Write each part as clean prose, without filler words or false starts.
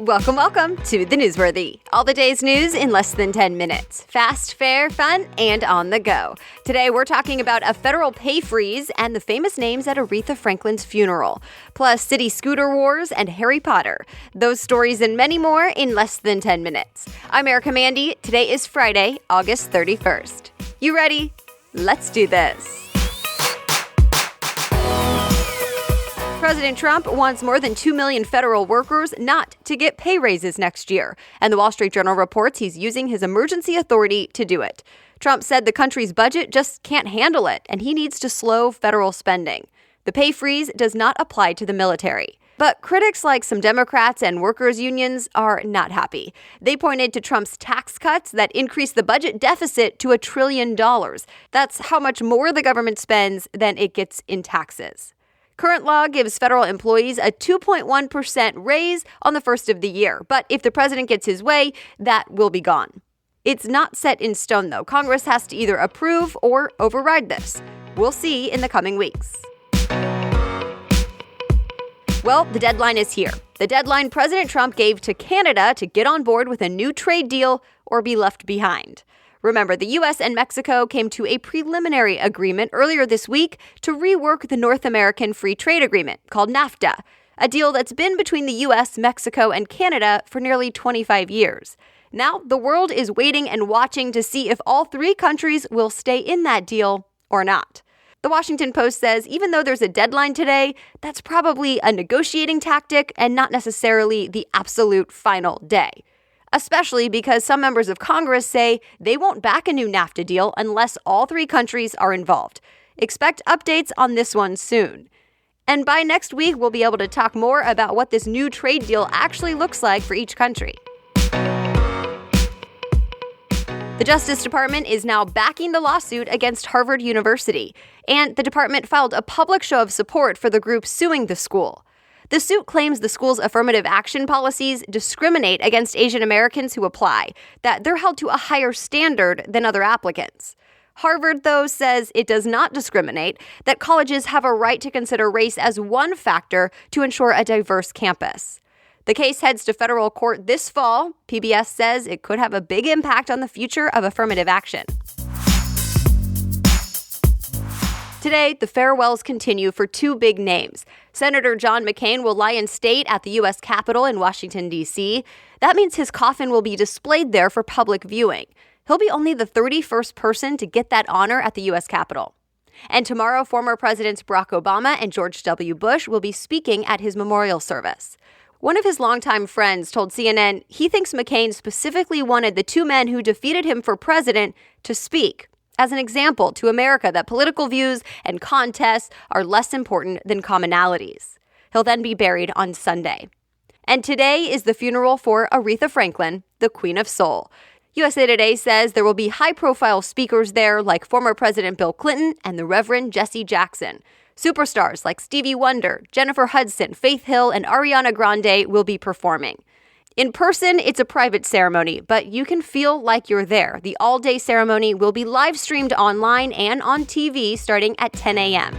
Welcome to The Newsworthy. All the day's news in less than 10 minutes. Fast, fair, fun, and on the go. Today, we're talking about a federal pay freeze and the famous names at Aretha Franklin's funeral. Plus, city scooter wars and Harry Potter. Those stories and many more in less than 10 minutes. I'm Erica Mandy. Today is Friday, August 31st. You ready? Let's do this. President Trump wants more than 2 million federal workers not to get pay raises next year, and the Wall Street Journal reports he's using his emergency authority to do it. Trump said the country's budget just can't handle it, and he needs to slow federal spending. The pay freeze does not apply to the military. But critics like some Democrats and workers' unions are not happy. They pointed to Trump's tax cuts that increased the budget deficit to $1 trillion. That's how much more the government spends than it gets in taxes. Current law gives federal employees a 2.1% raise on the first of the year. But if the president gets his way, that will be gone. It's not set in stone, though. Congress has to either approve or override this. We'll see in the coming weeks. Well, the deadline is here. The deadline President Trump gave to Canada to get on board with a new trade deal or be left behind. Remember, the U.S. and Mexico came to a preliminary agreement earlier this week to rework the North American Free Trade Agreement, called NAFTA, a deal that's been between the U.S., Mexico, and Canada for nearly 25 years. Now, the world is waiting and watching to see if all three countries will stay in that deal or not. The Washington Post says even though there's a deadline today, that's probably a negotiating tactic and not necessarily the absolute final day. Especially because some members of Congress say they won't back a new NAFTA deal unless all three countries are involved. Expect updates on this one soon. And by next week, we'll be able to talk more about what this new trade deal actually looks like for each country. The Justice Department is now backing the lawsuit against Harvard University, and the department filed a public show of support for the group suing the school. The suit claims the school's affirmative action policies discriminate against Asian Americans who apply, that they're held to a higher standard than other applicants. Harvard, though, says it does not discriminate, that colleges have a right to consider race as one factor to ensure a diverse campus. The case heads to federal court this fall. PBS says it could have a big impact on the future of affirmative action. Today, the farewells continue for two big names. Senator John McCain will lie in state at the U.S. Capitol in Washington, D.C. That means his coffin will be displayed there for public viewing. He'll be only the 31st person to get that honor at the U.S. Capitol. And tomorrow, former Presidents Barack Obama and George W. Bush will be speaking at his memorial service. One of his longtime friends told CNN he thinks McCain specifically wanted the two men who defeated him for president to speak as an example to America that political views and contests are less important than commonalities. He'll then be buried on Sunday. And today is the funeral for Aretha Franklin, the Queen of Soul. USA Today says there will be high-profile speakers there like former President Bill Clinton and the Reverend Jesse Jackson. Superstars like Stevie Wonder, Jennifer Hudson, Faith Hill, and Ariana Grande will be performing. In person, it's a private ceremony, but you can feel like you're there. The all-day ceremony will be live-streamed online and on TV starting at 10 a.m.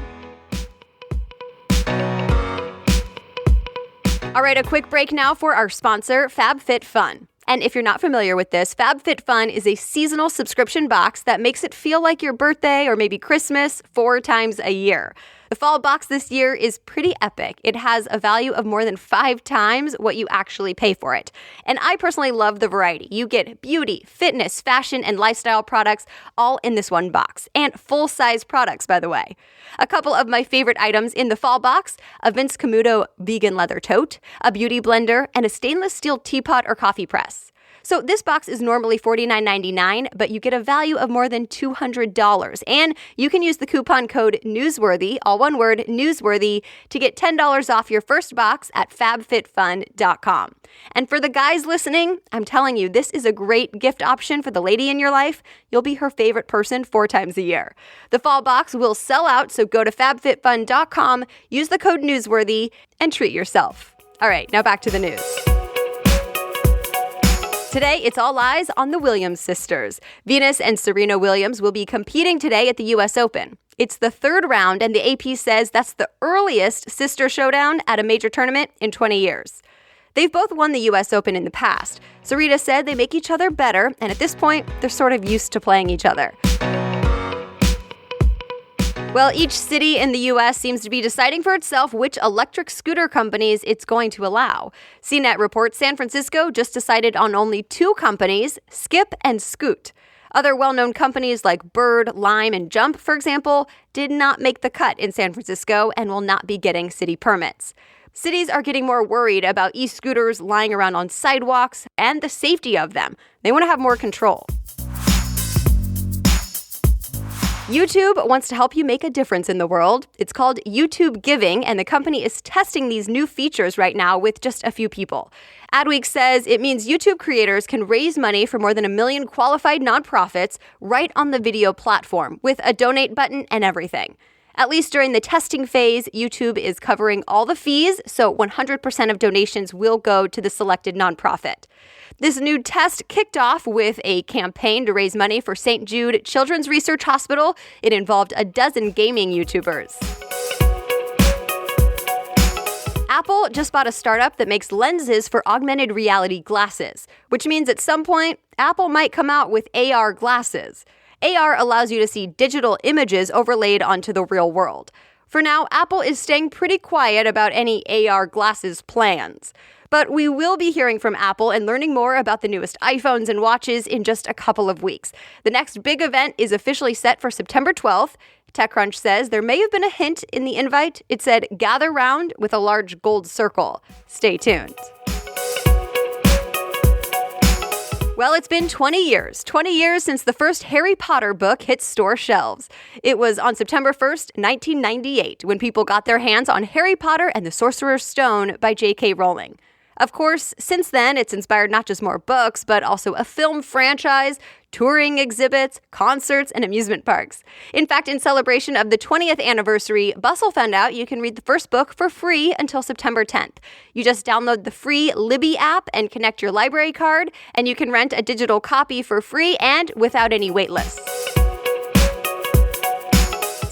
All right, a quick break now for our sponsor, FabFitFun. And if you're not familiar with this, FabFitFun is a seasonal subscription box that makes it feel like your birthday or maybe Christmas 4 times a year. The fall box this year is pretty epic. It has a value of more than 5 times what you actually pay for it. And I personally love the variety. You get beauty, fitness, fashion, and lifestyle products all in this one box. And full-size products, by the way. A couple of my favorite items in the fall box, a Vince Camuto vegan leather tote, a beauty blender, and a stainless steel teapot or coffee press. So this box is normally $49.99, but you get a value of more than $200. And you can use the coupon code NEWSWORTHY, all one word, NEWSWORTHY, to get $10 off your first box at fabfitfun.com. And for the guys listening, I'm telling you, this is a great gift option for the lady in your life. You'll be her favorite person 4 times a year. The fall box will sell out, so go to fabfitfun.com, use the code NEWSWORTHY, and treat yourself. All right, now back to the news. Today, it's all eyes on the Williams sisters. Venus and Serena Williams will be competing today at the U.S. Open. It's the 3rd round, and the AP says that's the earliest sister showdown at a major tournament in 20 years. They've both won the US Open in the past. Sarita said they make each other better, and at this point, they're sort of used to playing each other. Well, each city in the U.S. seems to be deciding for itself which electric scooter companies it's going to allow. CNET reports San Francisco just decided on only 2 companies, Skip and Scoot. Other well-known companies like Bird, Lime, and Jump, for example, did not make the cut in San Francisco and will not be getting city permits. Cities are getting more worried about e-scooters lying around on sidewalks and the safety of them. They want to have more control. YouTube wants to help you make a difference in the world. It's called YouTube Giving, and the company is testing these new features right now with just a few people. Adweek says it means YouTube creators can raise money for more than 1 million qualified nonprofits right on the video platform with a donate button and everything. At least during the testing phase, YouTube is covering all the fees, so 100% of donations will go to the selected nonprofit. This new test kicked off with a campaign to raise money for St. Jude Children's Research Hospital. It involved a dozen gaming YouTubers. Apple just bought a startup that makes lenses for augmented reality glasses, which means at some point, Apple might come out with AR glasses. AR allows you to see digital images overlaid onto the real world. For now, Apple is staying pretty quiet about any AR glasses plans. But we will be hearing from Apple and learning more about the newest iPhones and watches in just a couple of weeks. The next big event is officially set for September 12th. TechCrunch says there may have been a hint in the invite. It said, "Gather round" with a large gold circle. Stay tuned. Well, it's been 20 years since the first Harry Potter book hit store shelves. It was on September 1st, 1998, when people got their hands on Harry Potter and the Sorcerer's Stone by J.K. Rowling. Of course, since then, it's inspired not just more books, but also a film franchise, touring exhibits, concerts, and amusement parks. In fact, in celebration of the 20th anniversary, Bustle found out you can read the first book for free until September 10th. You just download the free Libby app and connect your library card, and you can rent a digital copy for free and without any wait lists.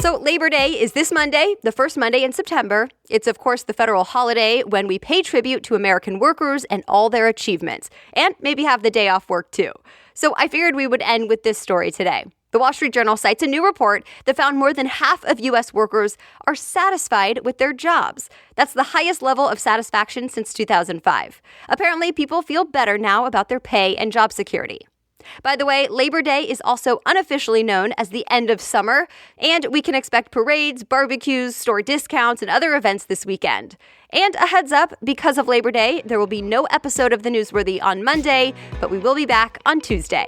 So Labor Day is this Monday, the first Monday in September. It's, of course, the federal holiday when we pay tribute to American workers and all their achievements, and maybe have the day off work too. So I figured we would end with this story today. The Wall Street Journal cites a new report that found more than half of U.S. workers are satisfied with their jobs. That's the highest level of satisfaction since 2005. Apparently, people feel better now about their pay and job security. By the way, Labor Day is also unofficially known as the end of summer, and we can expect parades, barbecues, store discounts, and other events this weekend. And a heads up, because of Labor Day, there will be no episode of The Newsworthy on Monday, but we will be back on Tuesday.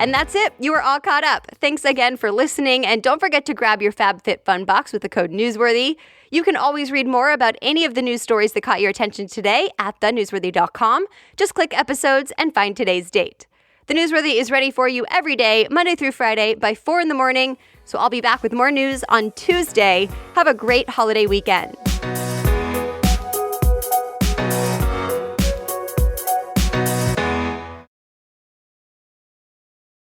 And that's it. You are all caught up. Thanks again for listening, and don't forget to grab your FabFitFun box with the code Newsworthy. You can always read more about any of the news stories that caught your attention today at thenewsworthy.com. Just click episodes and find today's date. The Newsworthy is ready for you every day, Monday through Friday by 4 in the morning. So I'll be back with more news on Tuesday. Have a great holiday weekend.